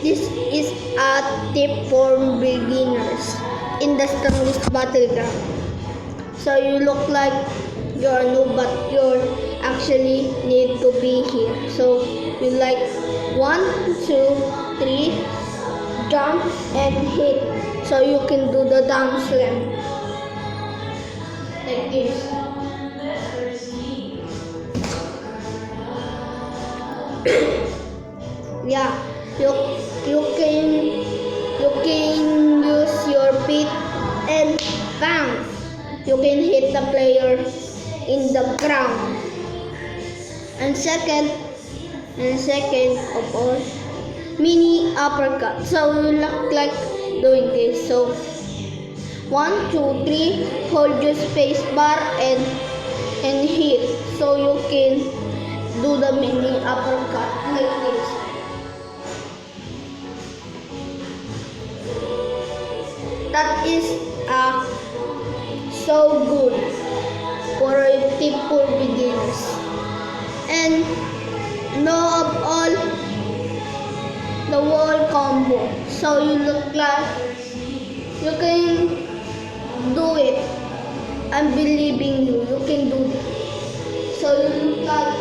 is a tip for beginners in the strongest battleground. So you look like you're new, but you actually need to be here. So you like 1, 2, 3, jump and hit. So you can do the down slam like this. Yeah, you can use your feet and bang. You can hit the player in the ground. And second of all, mini uppercut. So you look like doing this. So 1, 2, 3, hold your space bar and hit. So you can do the mini uppercut like this. That is so good for a tip for beginners. And know of all the wall combo. So you look like you can do it. I'm believing you. You can do it. So you look like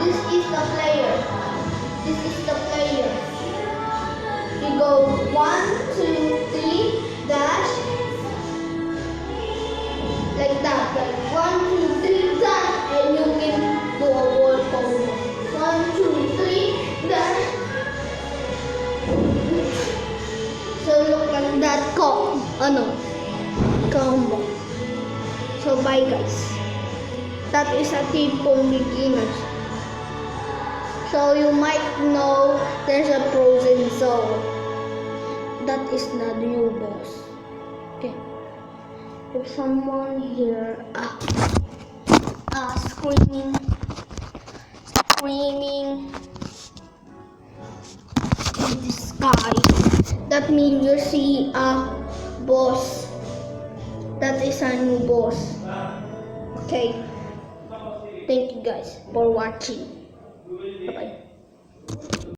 this is the player. This is the player. You go 1, 2, 3, dash. Like that. Like 1, 2, 3, dash. And you can do a wall combo. 1, 2, 3, dash. So look like that combo. So bye guys. That is a tip for beginners. So you might know there's a frozen zone. That is not new boss. Okay. If someone here screaming in the sky, that means you see a boss. That is a new boss. Okay. Thank you guys for watching. Bye-bye.